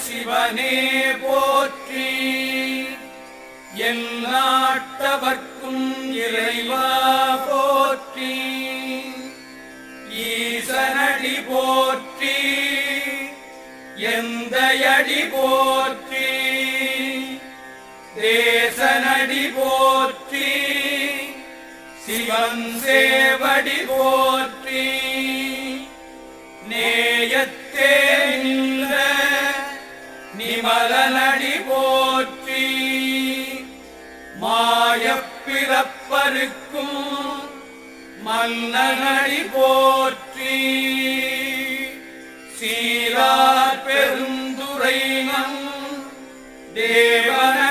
சிவனே போற்றி. எந்நாட்டவர்க்கும் இறைவா போற்றி. ஈசனடி போற்றி. எந்தையடி போற்றி. தேசனடி போற்றி. சிவன் சேவடி போற்றி. நேயத்தே நின்ற நிமலனடி போற்றி. மாயப்பிறப்பருக்கும் மன்னனடி போற்றி. சீரார் பெருந்துரை நம் தேவன